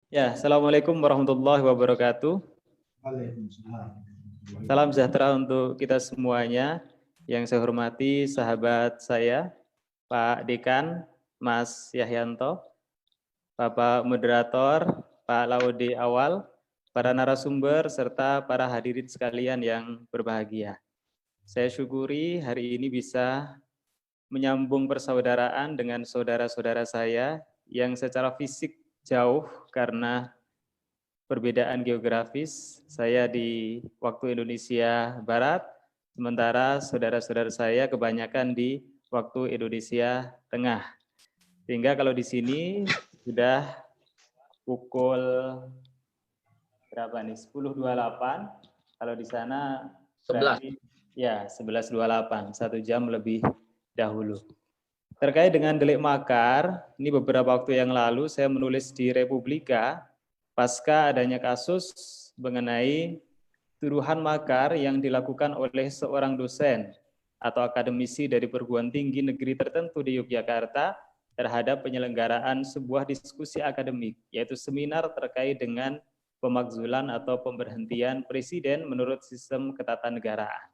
Ya, Assalamualaikum warahmatullahi wabarakatuh. Waalaikumsalam. Salam sejahtera untuk kita semuanya. Yang saya hormati sahabat saya, Pak Dekan, Mas Yahyanto, Bapak Moderator, Pak Laude Awal, para narasumber, serta para hadirin sekalian yang berbahagia. Saya syukuri hari ini bisa menyambung persaudaraan dengan saudara-saudara saya yang secara fisik jauh karena perbedaan geografis. Saya di waktu Indonesia Barat, sementara saudara-saudara saya kebanyakan di waktu Indonesia Tengah. Sehingga kalau di sini sudah pukul berapa nih? 10.28. Kalau di sana berarti 11. Ya, 11.28, 1 jam lebih dahulu. Terkait dengan delik makar, ini beberapa waktu yang lalu saya menulis di Republika pasca adanya kasus mengenai tuduhan makar yang dilakukan oleh seorang dosen atau akademisi dari perguruan tinggi negeri tertentu di Yogyakarta terhadap penyelenggaraan sebuah diskusi akademik, yaitu seminar terkait dengan pemakzulan atau pemberhentian presiden menurut sistem ketatanegaraan.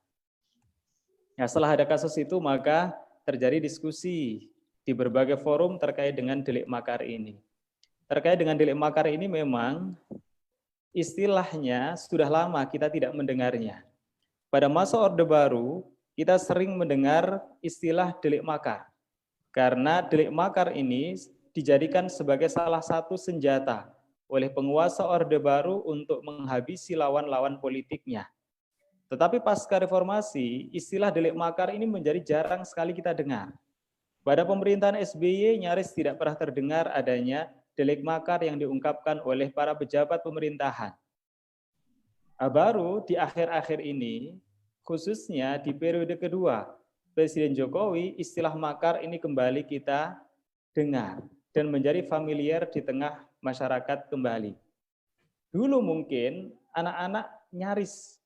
Nah, setelah ada kasus itu, maka terjadi diskusi di berbagai forum terkait dengan delik makar ini. Terkait dengan delik makar ini memang istilahnya sudah lama kita tidak mendengarnya. Pada masa Orde Baru, kita sering mendengar istilah delik makar. Karena delik makar ini dijadikan sebagai salah satu senjata oleh penguasa Orde Baru untuk menghabisi lawan-lawan politiknya. Tetapi pasca reformasi, istilah delik makar ini menjadi jarang sekali kita dengar. Pada pemerintahan SBY nyaris tidak pernah terdengar adanya delik makar yang diungkapkan oleh para pejabat pemerintahan. Baru di akhir-akhir ini, khususnya di periode kedua Presiden Jokowi, istilah makar ini kembali kita dengar dan menjadi familiar di tengah masyarakat kembali. Dulu mungkin anak-anak nyaris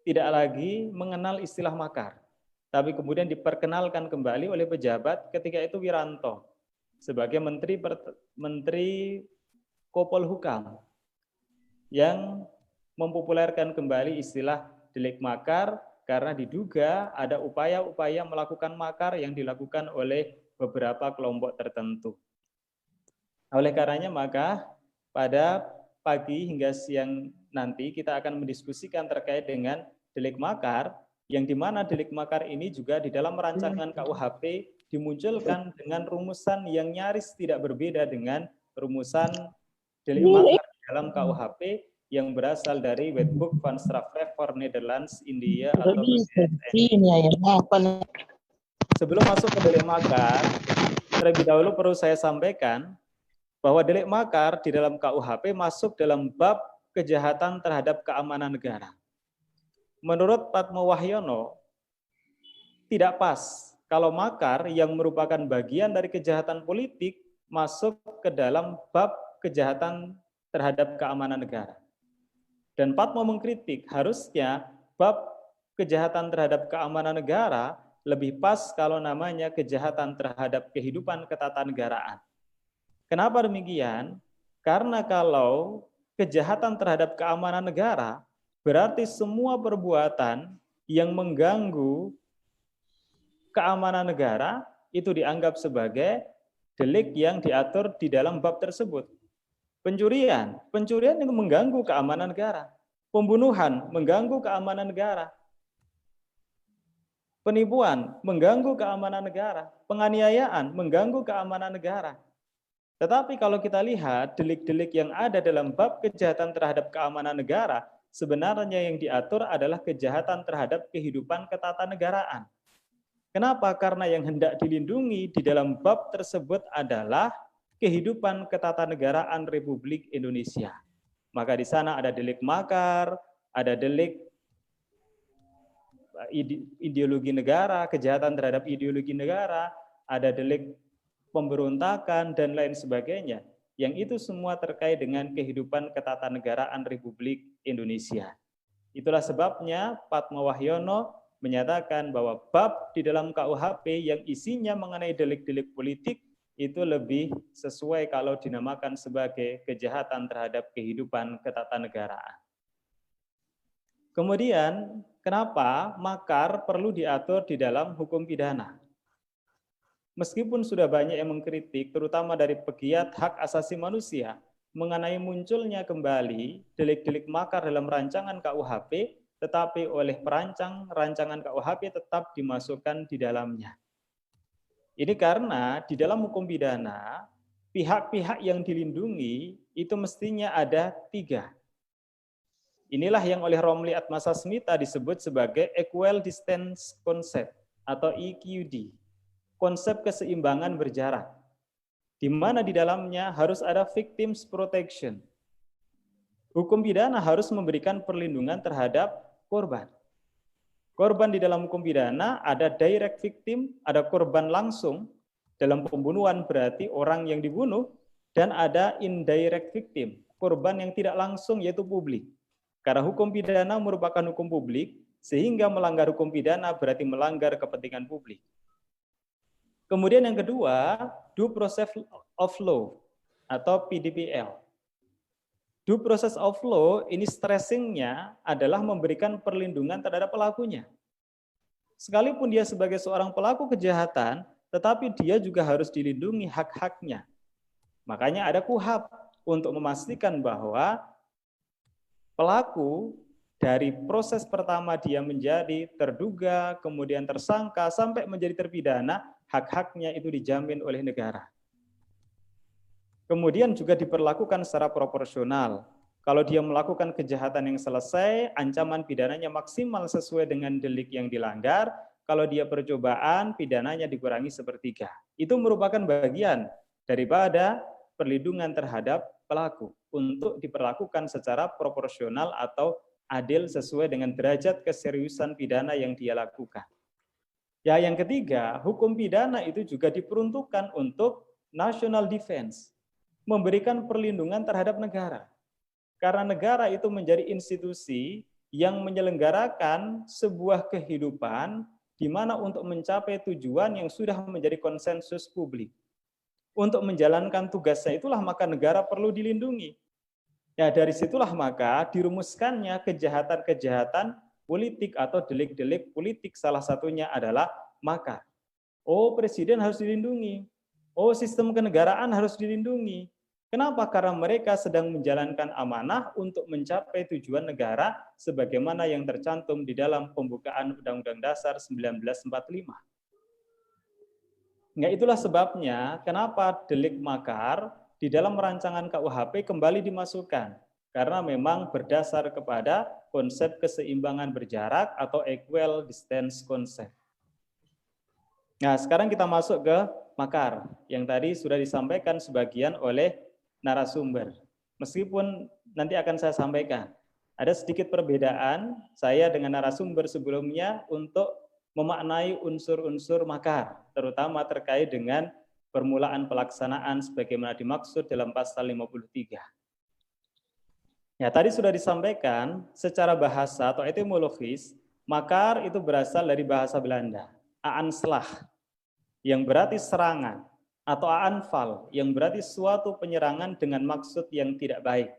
tidak lagi mengenal istilah makar, tapi kemudian diperkenalkan kembali oleh pejabat ketika itu Wiranto sebagai Menteri Kopolhukam yang mempopulerkan kembali istilah delik makar karena diduga ada upaya-upaya melakukan makar yang dilakukan oleh beberapa kelompok tertentu. Oleh karenanya maka pada pagi hingga siang nanti kita akan mendiskusikan terkait dengan delik makar, yang dimana delik makar ini juga di dalam rancangan KUHP dimunculkan dengan rumusan yang nyaris tidak berbeda dengan rumusan delik makar dalam KUHP yang berasal dari Wetboek van Strafrecht for Netherlands, India atau WSN. Sebelum masuk ke delik makar, terlebih dahulu perlu saya sampaikan bahwa delik makar di dalam KUHP masuk dalam bab kejahatan terhadap keamanan negara. Menurut Patmo Wahyono, tidak pas kalau makar yang merupakan bagian dari kejahatan politik masuk ke dalam bab kejahatan terhadap keamanan negara. Dan Patmo mengkritik harusnya bab kejahatan terhadap keamanan negara lebih pas kalau namanya kejahatan terhadap kehidupan ketatanegaraan. Kenapa demikian? Karena kalau kejahatan terhadap keamanan negara, berarti semua perbuatan yang mengganggu keamanan negara itu dianggap sebagai delik yang diatur di dalam bab tersebut. Pencurian itu mengganggu keamanan negara. Pembunuhan mengganggu keamanan negara. Penipuan mengganggu keamanan negara. Penganiayaan mengganggu keamanan negara. Tetapi kalau kita lihat delik-delik yang ada dalam bab kejahatan terhadap keamanan negara, sebenarnya yang diatur adalah kejahatan terhadap kehidupan ketatanegaraan. Kenapa? Karena yang hendak dilindungi di dalam bab tersebut adalah kehidupan ketatanegaraan Republik Indonesia. Maka di sana ada delik makar, ada delik ideologi negara, kejahatan terhadap ideologi negara, ada delik pemberontakan, dan lain sebagainya. Yang itu semua terkait dengan kehidupan ketatanegaraan Republik Indonesia. Itulah sebabnya Patmo Wahyono menyatakan bahwa bab di dalam KUHP yang isinya mengenai delik-delik politik itu lebih sesuai kalau dinamakan sebagai kejahatan terhadap kehidupan ketatanegaraan. Kemudian, kenapa makar perlu diatur di dalam hukum pidana? Meskipun sudah banyak yang mengkritik, terutama dari pegiat hak asasi manusia, mengenai munculnya kembali delik-delik makar dalam rancangan KUHP, tetapi oleh perancang rancangan KUHP tetap dimasukkan di dalamnya. Ini karena di dalam hukum pidana, pihak-pihak yang dilindungi itu mestinya ada 3. Inilah yang oleh Romli Atmasasmita disebut sebagai Equal Distance Concept atau EQD, konsep keseimbangan berjarak, di mana di dalamnya harus ada victims protection. Hukum pidana harus memberikan perlindungan terhadap korban. Korban di dalam hukum pidana ada direct victim, ada korban langsung, dalam pembunuhan berarti orang yang dibunuh, dan ada indirect victim, korban yang tidak langsung yaitu publik. Karena hukum pidana merupakan hukum publik, sehingga melanggar hukum pidana berarti melanggar kepentingan publik. Kemudian yang kedua, due process of law atau PDPL. Due process of law ini stressingnya adalah memberikan perlindungan terhadap pelakunya. Sekalipun dia sebagai seorang pelaku kejahatan, tetapi dia juga harus dilindungi hak-haknya. Makanya ada KUHP untuk memastikan bahwa pelaku dari proses pertama dia menjadi terduga, kemudian tersangka, sampai menjadi terpidana, hak-haknya itu dijamin oleh negara. Kemudian juga diperlakukan secara proporsional. Kalau dia melakukan kejahatan yang selesai, ancaman pidananya maksimal sesuai dengan delik yang dilanggar. Kalau dia percobaan, pidananya dikurangi 1/3. Itu merupakan bagian daripada perlindungan terhadap pelaku untuk diperlakukan secara proporsional atau adil sesuai dengan derajat keseriusan pidana yang dia lakukan. Ya, yang ketiga, hukum pidana itu juga diperuntukkan untuk national defense, memberikan perlindungan terhadap negara. Karena negara itu menjadi institusi yang menyelenggarakan sebuah kehidupan di mana untuk mencapai tujuan yang sudah menjadi konsensus publik. Untuk menjalankan tugasnya itulah maka negara perlu dilindungi. Ya, dari situlah maka dirumuskannya kejahatan-kejahatan politik atau delik-delik politik, salah satunya adalah makar. Oh, presiden harus dilindungi. Oh, sistem kenegaraan harus dilindungi. Kenapa? Karena mereka sedang menjalankan amanah untuk mencapai tujuan negara sebagaimana yang tercantum di dalam pembukaan Undang-Undang Dasar 1945. Nah, itulah sebabnya kenapa delik makar di dalam rancangan KUHP kembali dimasukkan. Karena memang berdasar kepada konsep keseimbangan berjarak atau equal distance concept. Nah, sekarang kita masuk ke makar yang tadi sudah disampaikan sebagian oleh narasumber. Meskipun nanti akan saya sampaikan, ada sedikit perbedaan saya dengan narasumber sebelumnya untuk memaknai unsur-unsur makar, terutama terkait dengan permulaan pelaksanaan sebagaimana dimaksud dalam pasal 53. Ya, tadi sudah disampaikan secara bahasa atau etimologis, makar itu berasal dari bahasa Belanda, aanslag, yang berarti serangan, atau aanval, yang berarti suatu penyerangan dengan maksud yang tidak baik.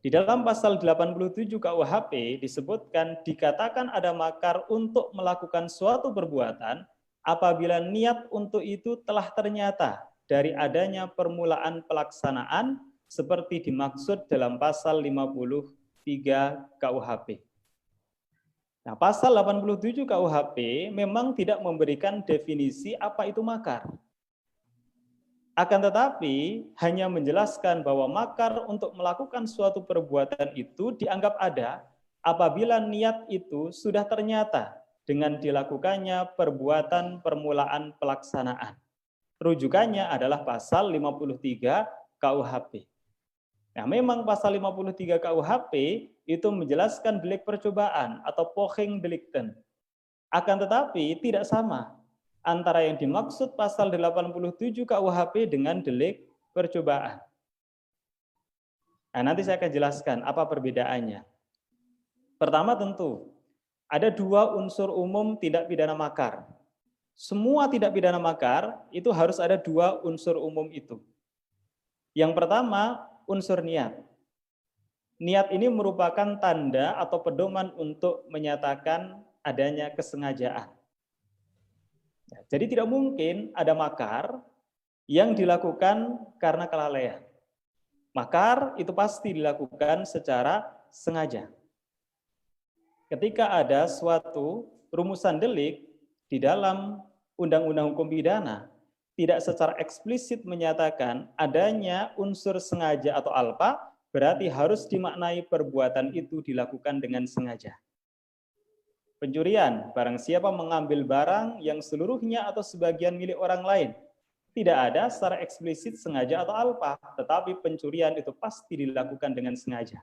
Di dalam pasal 87 KUHP disebutkan dikatakan ada makar untuk melakukan suatu perbuatan apabila niat untuk itu telah ternyata dari adanya permulaan pelaksanaan seperti dimaksud dalam pasal 53 KUHP. Nah, pasal 87 KUHP memang tidak memberikan definisi apa itu makar. Akan tetapi hanya menjelaskan bahwa makar untuk melakukan suatu perbuatan itu dianggap ada apabila niat itu sudah ternyata dengan dilakukannya perbuatan permulaan pelaksanaan. Rujukannya adalah pasal 53 KUHP. Nah, memang pasal 53 KUHP itu menjelaskan delik percobaan atau poging delikten. Akan tetapi tidak sama antara yang dimaksud pasal 87 KUHP dengan delik percobaan. Nah, nanti saya akan jelaskan apa perbedaannya. Pertama tentu, ada 2 unsur umum tindak pidana makar. Semua tindak pidana makar itu harus ada dua unsur umum itu. Yang pertama, unsur niat. Niat ini merupakan tanda atau pedoman untuk menyatakan adanya kesengajaan. Jadi tidak mungkin ada makar yang dilakukan karena kelalaian. Makar itu pasti dilakukan secara sengaja. Ketika ada suatu rumusan delik di dalam Undang-Undang Hukum Pidana, tidak secara eksplisit menyatakan adanya unsur sengaja atau alpa, berarti harus dimaknai perbuatan itu dilakukan dengan sengaja. Pencurian, barang siapa mengambil barang yang seluruhnya atau sebagian milik orang lain, tidak ada secara eksplisit sengaja atau alpa, tetapi pencurian itu pasti dilakukan dengan sengaja.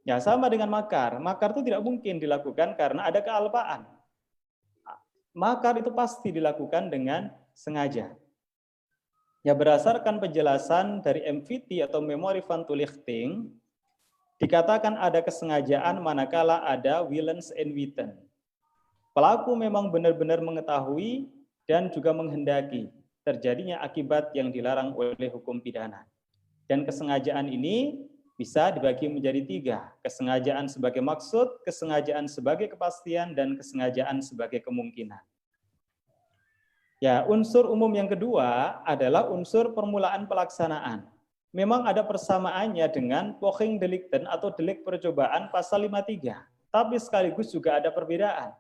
Ya, sama dengan makar. Makar itu tidak mungkin dilakukan karena ada kealpaan. Makar itu pasti dilakukan dengan sengaja. Ya, berdasarkan penjelasan dari MVT atau Memory van Toelichting, dikatakan ada kesengajaan manakala ada willens en weten. Pelaku memang benar-benar mengetahui dan juga menghendaki terjadinya akibat yang dilarang oleh hukum pidana. Dan kesengajaan ini bisa dibagi menjadi tiga. Kesengajaan sebagai maksud, kesengajaan sebagai kepastian, dan kesengajaan sebagai kemungkinan. Ya, unsur umum yang kedua adalah unsur permulaan pelaksanaan. Memang ada persamaannya dengan Poging delicten atau delik percobaan pasal 53, tapi sekaligus juga ada perbedaan.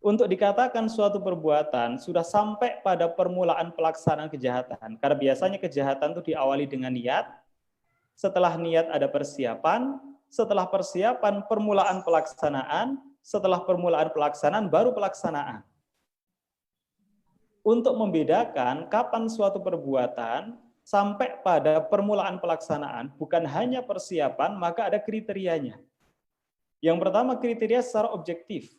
Untuk dikatakan suatu perbuatan sudah sampai pada permulaan pelaksanaan kejahatan, karena biasanya kejahatan itu diawali dengan niat, setelah niat ada persiapan, setelah persiapan permulaan pelaksanaan, setelah permulaan pelaksanaan baru pelaksanaan. Untuk membedakan kapan suatu perbuatan sampai pada permulaan pelaksanaan, bukan hanya persiapan, maka ada kriterianya. Yang pertama, kriteria secara objektif.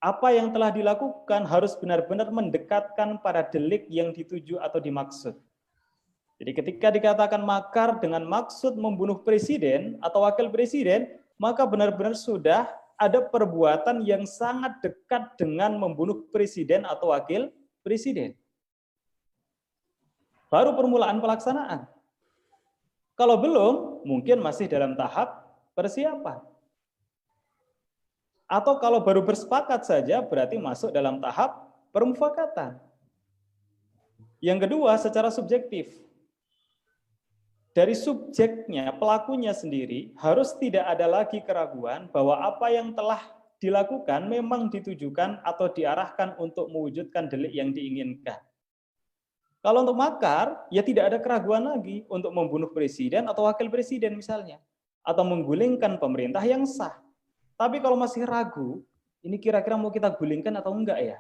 Apa yang telah dilakukan harus benar-benar mendekatkan pada delik yang dituju atau dimaksud. Jadi ketika dikatakan makar dengan maksud membunuh presiden atau wakil presiden, maka benar-benar sudah ada perbuatan yang sangat dekat dengan membunuh presiden atau wakil presiden. Baru permulaan pelaksanaan. Kalau belum, mungkin masih dalam tahap persiapan. Atau kalau baru bersepakat saja, berarti masuk dalam tahap permufakatan. Yang kedua, secara subjektif. Dari subjeknya, pelakunya sendiri, harus tidak ada lagi keraguan bahwa apa yang telah dilakukan memang ditujukan atau diarahkan untuk mewujudkan delik yang diinginkan. Kalau untuk makar, ya tidak ada keraguan lagi untuk membunuh presiden atau wakil presiden misalnya. Atau menggulingkan pemerintah yang sah. Tapi kalau masih ragu, ini kira-kira mau kita gulingkan atau enggak ya?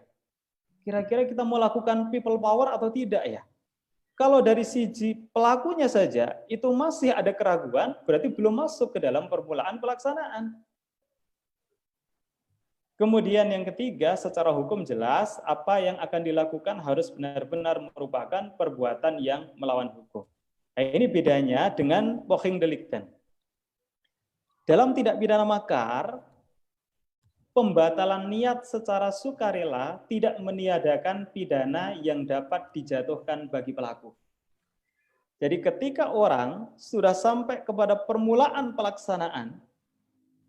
Kira-kira kita mau lakukan people power atau tidak ya? Kalau dari sisi pelakunya saja, itu masih ada keraguan, berarti belum masuk ke dalam permulaan pelaksanaan. Kemudian yang ketiga, secara hukum jelas, apa yang akan dilakukan harus benar-benar merupakan perbuatan yang melawan hukum. Nah, ini bedanya dengan Poging delicten. Dalam tindak pidana makar, pembatalan niat secara sukarela tidak meniadakan pidana yang dapat dijatuhkan bagi pelaku. Jadi ketika orang sudah sampai kepada permulaan pelaksanaan,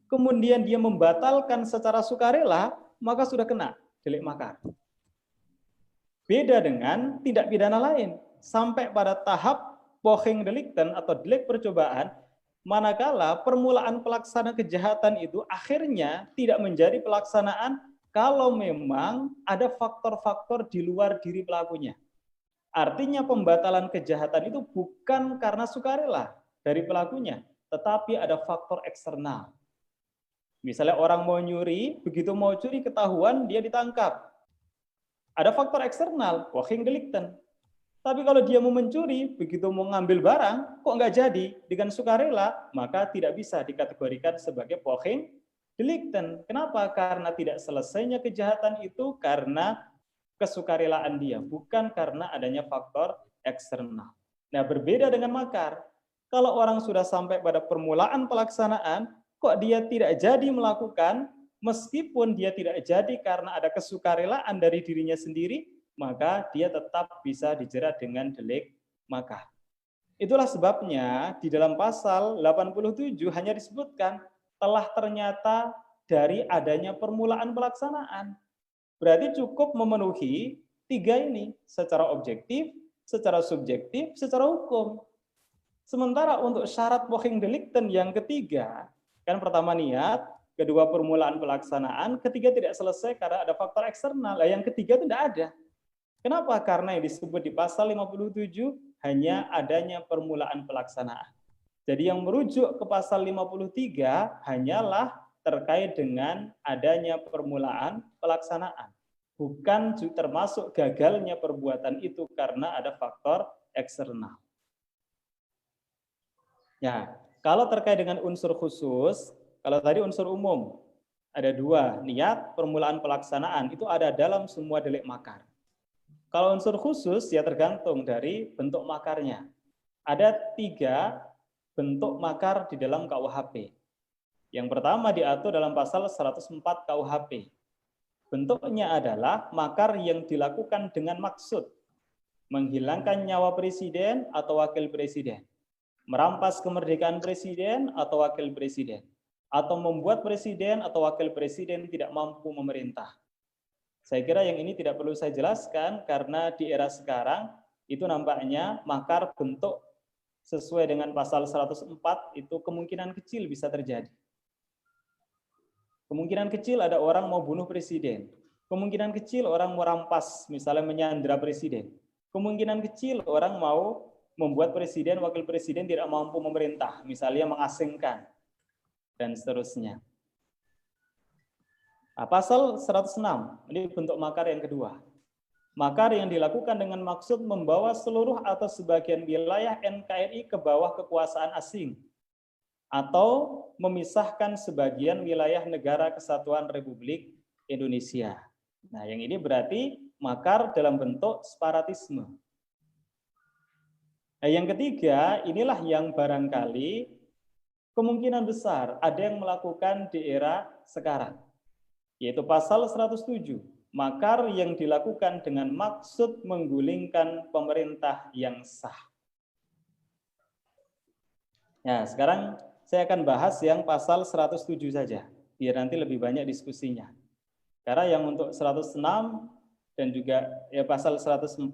kemudian dia membatalkan secara sukarela, maka sudah kena delik makar. Beda dengan tindak pidana lain, sampai pada tahap Poging delicten atau delik percobaan, manakala permulaan pelaksanaan kejahatan itu akhirnya tidak menjadi pelaksanaan kalau memang ada faktor-faktor di luar diri pelakunya. Artinya pembatalan kejahatan itu bukan karena sukarela dari pelakunya, tetapi ada faktor eksternal. Misalnya orang mau nyuri, begitu mau curi ketahuan dia ditangkap. Ada faktor eksternal, Poging delicten. Tapi kalau dia mau mencuri, begitu mau ngambil barang, kok nggak jadi dengan sukarela, maka tidak bisa dikategorikan sebagai Poging delicten. Kenapa? Karena tidak selesainya kejahatan itu karena kesukarelaan dia, bukan karena adanya faktor eksternal. Nah, berbeda dengan makar. Kalau orang sudah sampai pada permulaan pelaksanaan, kok dia tidak jadi melakukan, meskipun dia tidak jadi karena ada kesukarelaan dari dirinya sendiri, maka dia tetap bisa dijerat dengan delik makar. Itulah sebabnya di dalam pasal 87 hanya disebutkan telah ternyata dari adanya permulaan pelaksanaan. Berarti cukup memenuhi tiga ini, secara objektif, secara subjektif, secara hukum. Sementara untuk syarat wohing delikten yang ketiga, kan pertama niat, kedua permulaan pelaksanaan, ketiga tidak selesai karena ada faktor eksternal. Yang ketiga itu tidak ada. Kenapa? Karena yang disebut di pasal 57 hanya adanya permulaan pelaksanaan. Jadi yang merujuk ke pasal 53 hanyalah terkait dengan adanya permulaan pelaksanaan. Bukan termasuk gagalnya perbuatan itu karena ada faktor eksternal. Ya, kalau terkait dengan unsur khusus, kalau tadi unsur umum, ada dua, niat, permulaan pelaksanaan, itu ada dalam semua delik makar. Kalau unsur khusus, ya tergantung dari bentuk makarnya. Ada tiga bentuk makar di dalam KUHP. Yang pertama diatur dalam pasal 104 KUHP. Bentuknya adalah makar yang dilakukan dengan maksud menghilangkan nyawa presiden atau wakil presiden, merampas kemerdekaan presiden atau wakil presiden, atau membuat presiden atau wakil presiden tidak mampu memerintah. Saya kira yang ini tidak perlu saya jelaskan karena di era sekarang itu nampaknya makar bentuk sesuai dengan pasal 104 itu kemungkinan kecil bisa terjadi. Kemungkinan kecil ada orang mau bunuh presiden. Kemungkinan kecil orang mau rampas, misalnya menyandra presiden. Kemungkinan kecil orang mau membuat presiden, wakil presiden tidak mampu memerintah, misalnya mengasingkan, dan seterusnya. Nah, pasal 106, ini bentuk makar yang kedua. Makar yang dilakukan dengan maksud membawa seluruh atau sebagian wilayah NKRI ke bawah kekuasaan asing, atau memisahkan sebagian wilayah negara kesatuan Republik Indonesia. Nah, yang ini berarti makar dalam bentuk separatisme. Nah, yang ketiga, inilah yang barangkali kemungkinan besar ada yang melakukan di era sekarang, yaitu pasal 107, makar yang dilakukan dengan maksud menggulingkan pemerintah yang sah. Nah, sekarang saya akan bahas yang pasal 107 saja, biar nanti lebih banyak diskusinya. Karena yang untuk 106 dan juga ya pasal 104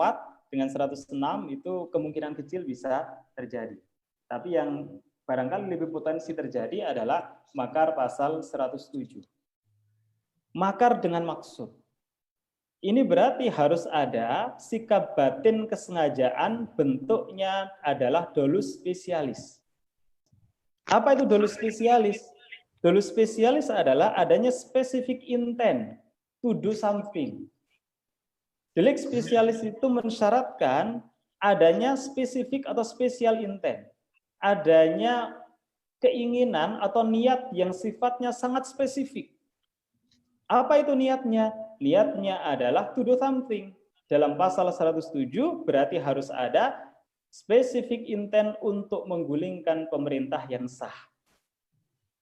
dengan 106 itu kemungkinan kecil bisa terjadi. Tapi yang barangkali lebih potensi terjadi adalah makar pasal 107. Makar dengan maksud. Ini berarti harus ada sikap batin kesengajaan, bentuknya adalah dolus spesialis. Apa itu dolus spesialis? Dolus spesialis adalah adanya specific intent to do something. Delik spesialis itu mensyaratkan adanya spesifik atau spesial intent. Adanya keinginan atau niat yang sifatnya sangat spesifik. Apa itu niatnya? Niatnya adalah to do something. Dalam pasal 107 berarti harus ada spesifik intent untuk menggulingkan pemerintah yang sah.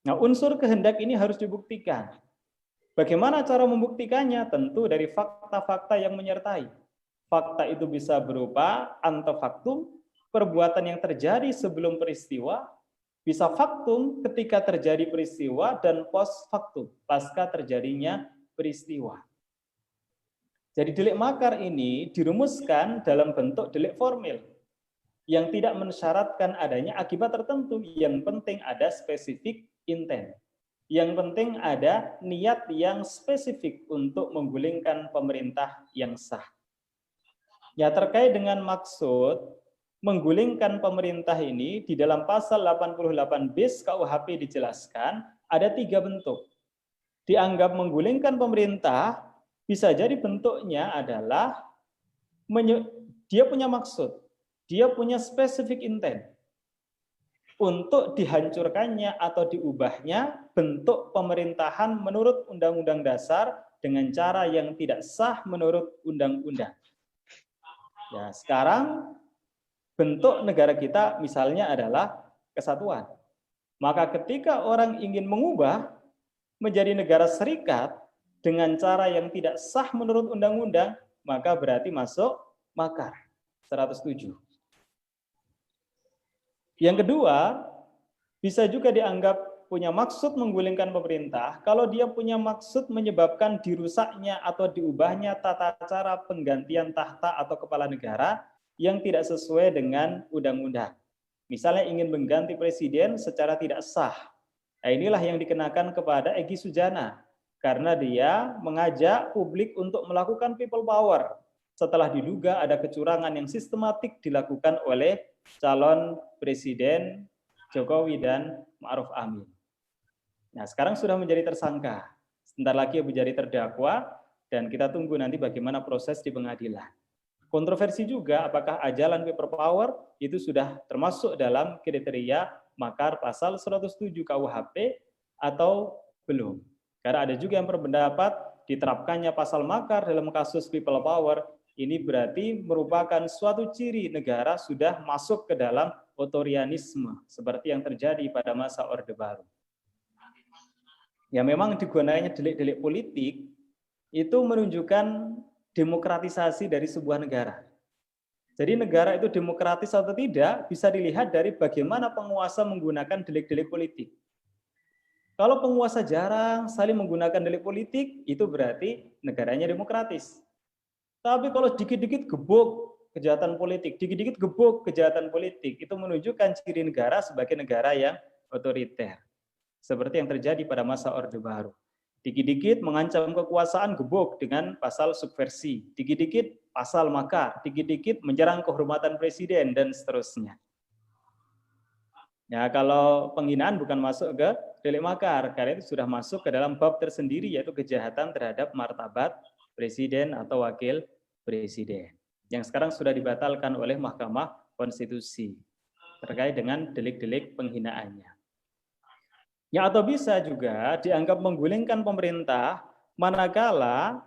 Nah, unsur kehendak ini harus dibuktikan. Bagaimana cara membuktikannya? Tentu dari fakta-fakta yang menyertai. Fakta itu bisa berupa antefaktum, perbuatan yang terjadi sebelum peristiwa, bisa faktum ketika terjadi peristiwa, dan post faktum, pasca terjadinya peristiwa. Jadi delik makar ini dirumuskan dalam bentuk delik formil yang tidak mensyaratkan adanya akibat tertentu. Yang penting ada spesifik intent. Yang penting ada niat yang spesifik untuk menggulingkan pemerintah yang sah. Ya, terkait dengan maksud menggulingkan pemerintah ini di dalam pasal 88 bis KUHP dijelaskan ada 3 bentuk. Dianggap menggulingkan pemerintah bisa jadi bentuknya adalah dia punya maksud, dia punya spesifik intent untuk dihancurkannya atau diubahnya bentuk pemerintahan menurut Undang-Undang Dasar dengan cara yang tidak sah menurut undang-undang. Ya, sekarang bentuk negara kita misalnya adalah kesatuan. Maka ketika orang ingin mengubah menjadi negara serikat dengan cara yang tidak sah menurut undang-undang, maka berarti masuk makar. 107. Yang kedua, bisa juga dianggap punya maksud menggulingkan pemerintah kalau dia punya maksud menyebabkan dirusaknya atau diubahnya tata cara penggantian tahta atau kepala negara yang tidak sesuai dengan undang-undang. Misalnya ingin mengganti presiden secara tidak sah. Nah, inilah yang dikenakan kepada Egy Sujana karena dia mengajak publik untuk melakukan people power setelah diduga ada kecurangan yang sistematik dilakukan oleh calon presiden Jokowi dan Ma'ruf Amin. Nah, sekarang sudah menjadi tersangka. Sebentar lagi menjadi terdakwa dan kita tunggu nanti bagaimana proses di pengadilan. Kontroversi juga apakah ajalan people power itu sudah termasuk dalam kriteria makar pasal 107 KUHP atau belum. Karena ada juga yang berpendapat diterapkannya pasal makar dalam kasus people power ini berarti merupakan suatu ciri negara sudah masuk ke dalam otorianisme seperti yang terjadi pada masa Orde Baru. Ya memang digunakannya delik-delik politik itu menunjukkan demokratisasi dari sebuah negara. Jadi negara itu demokratis atau tidak bisa dilihat dari bagaimana penguasa menggunakan delik-delik politik. Kalau penguasa jarang saling menggunakan delik politik, itu berarti negaranya demokratis. Tapi kalau dikit-dikit gebuk kejahatan politik, dikit-dikit gebuk kejahatan politik, itu menunjukkan ciri negara sebagai negara yang otoriter. Seperti yang terjadi pada masa Orde Baru. Dikit-dikit mengancam kekuasaan gebuk dengan pasal subversi, dikit-dikit pasal makar, dikit-dikit menyerang kehormatan presiden, dan seterusnya. Ya, kalau penghinaan bukan masuk ke delik makar, karena itu sudah masuk ke dalam bab tersendiri, yaitu kejahatan terhadap martabat presiden atau wakil presiden. Yang sekarang sudah dibatalkan oleh Mahkamah Konstitusi terkait dengan delik-delik penghinaannya. Ya, atau bisa juga dianggap menggulingkan pemerintah manakala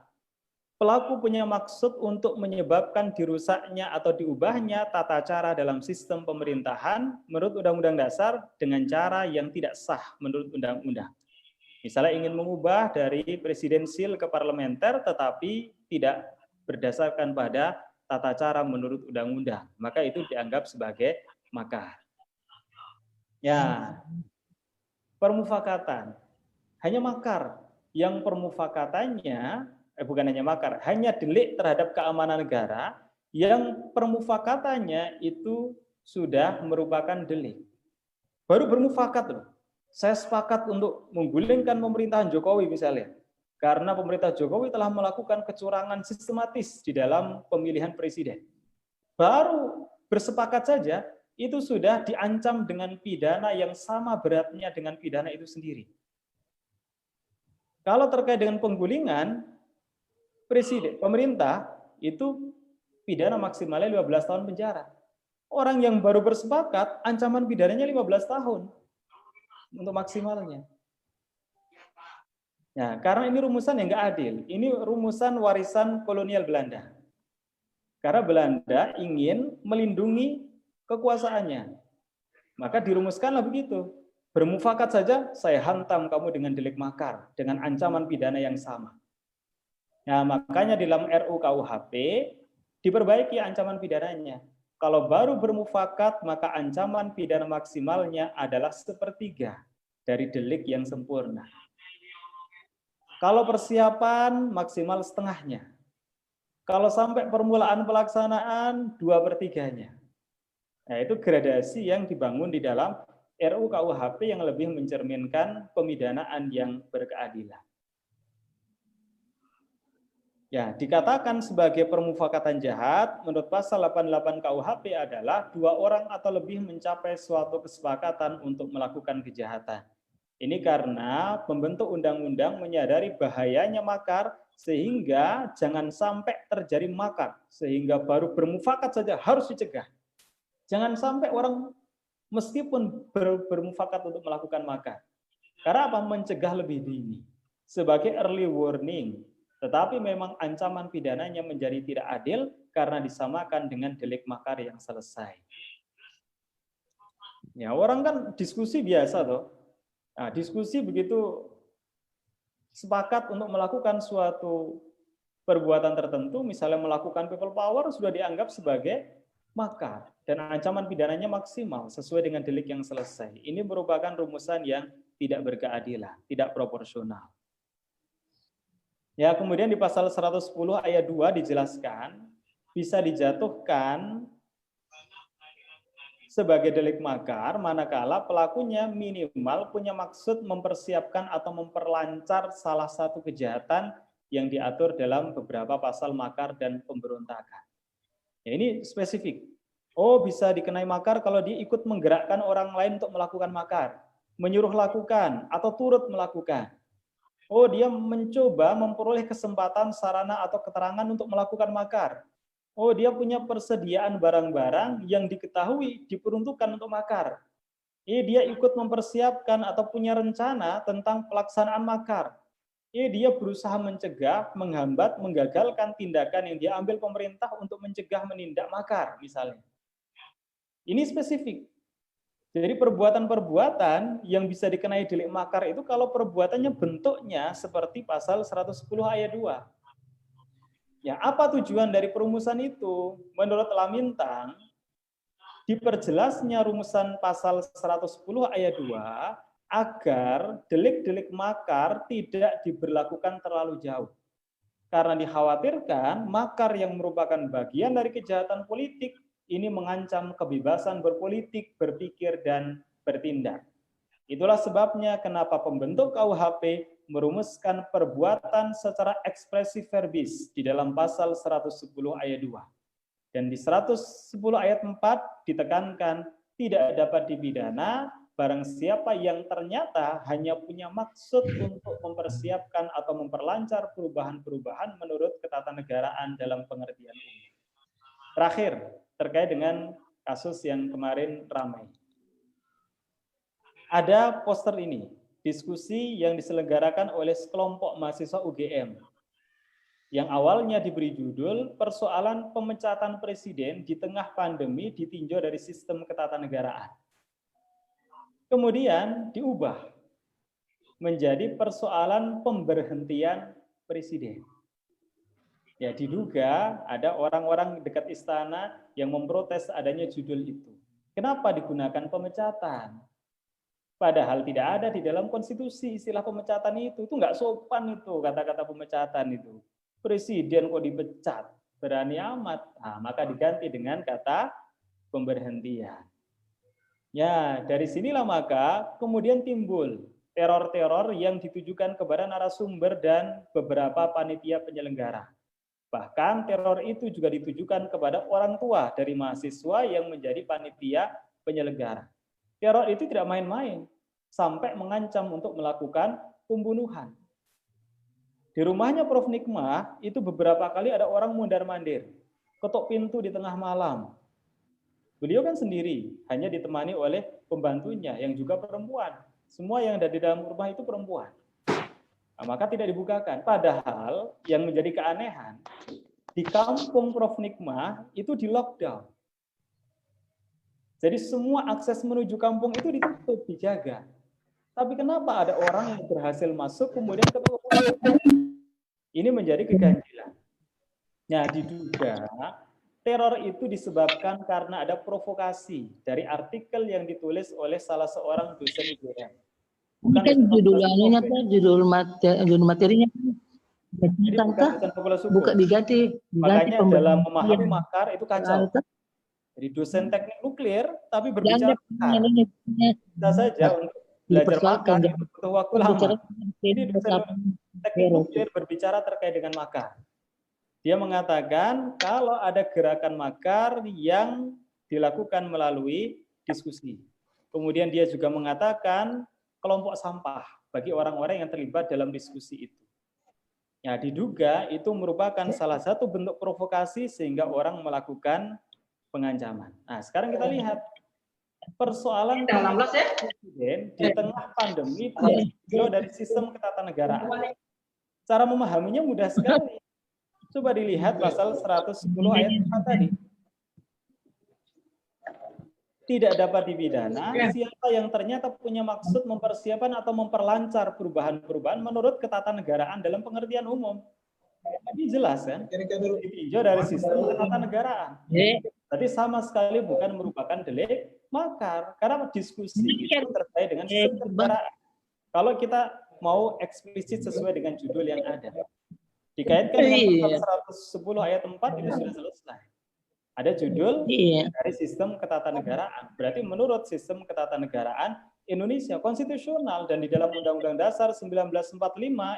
pelaku punya maksud untuk menyebabkan dirusaknya atau diubahnya tata cara dalam sistem pemerintahan menurut Undang-Undang Dasar dengan cara yang tidak sah menurut undang-undang. Misalnya ingin mengubah dari presidensil ke parlementer tetapi tidak berdasarkan pada tata cara menurut undang-undang, maka itu dianggap sebagai makar. Ya, permufakatan. Hanya makar yang permufakatannya bukan hanya makar, hanya delik terhadap keamanan negara yang permufakatannya itu sudah merupakan delik. Baru bermufakat loh. Saya sepakat untuk menggulingkan pemerintahan Jokowi misalnya. Karena pemerintah Jokowi telah melakukan kecurangan sistematis di dalam pemilihan presiden. Baru bersepakat saja, itu sudah diancam dengan pidana yang sama beratnya dengan pidana itu sendiri. Kalau terkait dengan penggulingan, presiden, pemerintah itu pidana maksimalnya 15 tahun penjara. Orang yang baru bersepakat, ancaman pidananya 15 tahun untuk maksimalnya. Nah, karena ini rumusan yang nggak adil. Ini rumusan warisan kolonial Belanda. Karena Belanda ingin melindungi kekuasaannya. Maka dirumuskanlah begitu. Bermufakat saja, saya hantam kamu dengan delik makar, dengan ancaman pidana yang sama. Nah, makanya dalam RUU KUHP diperbaiki ancaman pidananya. Kalau baru bermufakat, maka ancaman pidana maksimalnya adalah 1/3 dari delik yang sempurna. Kalau persiapan, maksimal setengahnya. Kalau sampai permulaan pelaksanaan, 2/3-nya. Nah, itu gradasi yang dibangun di dalam RUU KUHP yang lebih mencerminkan pemidanaan yang berkeadilan. Ya, dikatakan sebagai permufakatan jahat menurut pasal 88 KUHP adalah 2 orang atau lebih mencapai suatu kesepakatan untuk melakukan kejahatan. Ini karena pembentuk undang-undang menyadari bahayanya makar sehingga jangan sampai terjadi makar, sehingga baru bermufakat saja harus dicegah. Jangan sampai orang meskipun bermufakat untuk melakukan makar. Karena apa? Mencegah lebih dini. Sebagai early warning. Tetapi memang ancaman pidananya menjadi tidak adil karena disamakan dengan delik makar yang selesai. Ya, orang kan diskusi biasa toh. Nah, diskusi begitu sepakat untuk melakukan suatu perbuatan tertentu, misalnya melakukan people power, sudah dianggap sebagai makar dan ancaman pidananya maksimal sesuai dengan delik yang selesai. Ini merupakan rumusan yang tidak berkeadilan, tidak proporsional. Ya, kemudian di pasal 110 ayat 2 dijelaskan bisa dijatuhkan sebagai delik makar manakala pelakunya minimal punya maksud mempersiapkan atau memperlancar salah satu kejahatan yang diatur dalam beberapa pasal makar dan pemberontakan. Ya, ini spesifik. Oh, bisa dikenai makar kalau dia ikut menggerakkan orang lain untuk melakukan makar, menyuruh lakukan atau turut melakukan. Oh, dia mencoba memperoleh kesempatan, sarana atau keterangan untuk melakukan makar. Oh, dia punya persediaan barang-barang yang diketahui diperuntukkan untuk makar. Dia ikut mempersiapkan atau punya rencana tentang pelaksanaan makar. Dia berusaha mencegah, menghambat, menggagalkan tindakan yang diambil pemerintah untuk mencegah menindak makar, misalnya. Ini spesifik. Jadi perbuatan-perbuatan yang bisa dikenai delik makar itu kalau perbuatannya bentuknya seperti pasal 110 ayat 2. Ya, apa tujuan dari perumusan itu? Menurut Lamintang, diperjelasnya rumusan pasal 110 ayat 2 agar delik-delik makar tidak diberlakukan terlalu jauh. Karena dikhawatirkan makar yang merupakan bagian dari kejahatan politik ini mengancam kebebasan berpolitik, berpikir, dan bertindak. Itulah sebabnya kenapa pembentuk KUHP merumuskan perbuatan secara ekspresif verbis di dalam pasal 110 ayat 2. Dan di 110 ayat 4 ditekankan tidak dapat dipidana barang siapa yang ternyata hanya punya maksud untuk mempersiapkan atau memperlancar perubahan-perubahan menurut ketatanegaraan dalam pengertian umum. Terakhir, terkait dengan kasus yang kemarin ramai. Ada poster ini, diskusi yang diselenggarakan oleh sekelompok mahasiswa UGM, yang awalnya diberi judul persoalan pemecatan presiden di tengah pandemi ditinjau dari sistem ketatanegaraan. Kemudian diubah menjadi persoalan pemberhentian presiden. Ya, diduga ada orang-orang dekat istana yang memprotes adanya judul itu. Kenapa digunakan pemecatan? Padahal tidak ada di dalam konstitusi istilah pemecatan itu nggak sopan itu kata-kata pemecatan itu. Presiden kok dipecat, berani amat. Nah, maka diganti dengan kata pemberhentian. Ya, dari sinilah maka kemudian timbul teror-teror yang ditujukan kepada narasumber dan beberapa panitia penyelenggara. Bahkan teror itu juga ditujukan kepada orang tua dari mahasiswa yang menjadi panitia penyelenggara. Teror itu tidak main-main, sampai mengancam untuk melakukan pembunuhan. Di rumahnya Prof. Nikmah, itu beberapa kali ada orang mondar-mandir, ketok pintu di tengah malam. Beliau kan sendiri, hanya ditemani oleh pembantunya yang juga perempuan. Semua yang ada di dalam rumah itu perempuan. Nah, maka tidak dibukakan. Padahal yang menjadi keanehan, di kampung Prof. Nikmah itu di lockdown. Jadi semua akses menuju kampung itu ditutup, dijaga. Tapi kenapa ada orang yang berhasil masuk kemudian keluar? Ini menjadi keganjilan. Nah, diduga teror itu disebabkan karena ada provokasi dari artikel yang ditulis oleh salah seorang dosen UGM. Ini kan judul materinya. Jadi bukan diganti. Makanya dalam memahami makar itu kacau. Jadi dosen teknik nuklir tapi berbicara makar. Bisa saja untuk belajar makar itu butuh waktu lama. Ini dosen teknik nuklir berbicara terkait dengan makar. Dia mengatakan kalau ada gerakan makar yang dilakukan melalui diskusi. Kemudian dia juga mengatakan kelompok sampah bagi orang-orang yang terlibat dalam diskusi itu. Ya, diduga itu merupakan salah satu bentuk provokasi sehingga orang melakukan pengancaman. Nah, disekarang kita lihat persoalan presiden di tengah pandemi dari sistem ketatanegaraan. Cara memahaminya mudah sekali. Coba dilihat pasal 110 ayat 4 tadi. tidak dapat dipidana siapa yang ternyata punya maksud mempersiapkan atau memperlancar perubahan-perubahan menurut ketatanegaraan dalam pengertian umum. Ini jelas kan? Ditinjau dari sistem ketatanegaraan. Berarti sama sekali bukan merupakan delik makar karena diskusi itu terkait dengan sistem ketatanegaraan. Kalau kita mau eksplisit sesuai dengan judul yang ada, dikaitkan dengan pasal 110 ayat 4 itu sudah selesai. Ada judul dari sistem ketatanegaraan. Berarti menurut sistem ketatanegaraan Indonesia konstitusional dan di dalam Undang-Undang Dasar 1945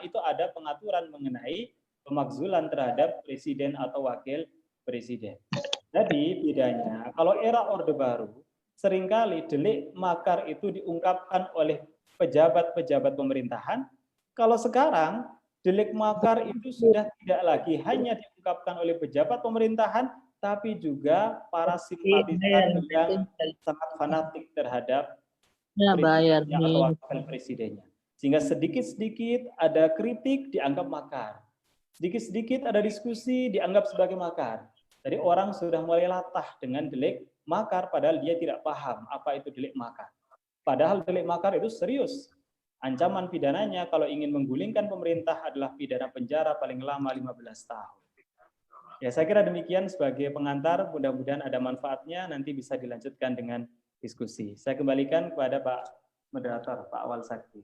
itu ada pengaturan mengenai pemakzulan terhadap presiden atau wakil presiden. Jadi bedanya kalau era Orde Baru seringkali delik makar itu diungkapkan oleh pejabat-pejabat pemerintahan. Kalau sekarang delik makar itu sudah tidak lagi hanya diungkapkan oleh pejabat pemerintahan, tapi juga para simpatisan yang sangat fanatik terhadap presidennya atau wakil presidennya. Sehingga sedikit-sedikit ada kritik dianggap makar. Sedikit-sedikit ada diskusi dianggap sebagai makar. Jadi orang sudah mulai latah dengan delik makar padahal dia tidak paham apa itu delik makar. Padahal delik makar itu serius. Ancaman pidananya kalau ingin menggulingkan pemerintah adalah pidana penjara paling lama 15 tahun. Ya, saya kira demikian sebagai pengantar, mudah-mudahan ada manfaatnya, nanti bisa dilanjutkan dengan diskusi. Saya kembalikan kepada Pak Moderator, Pak Awal Sakti.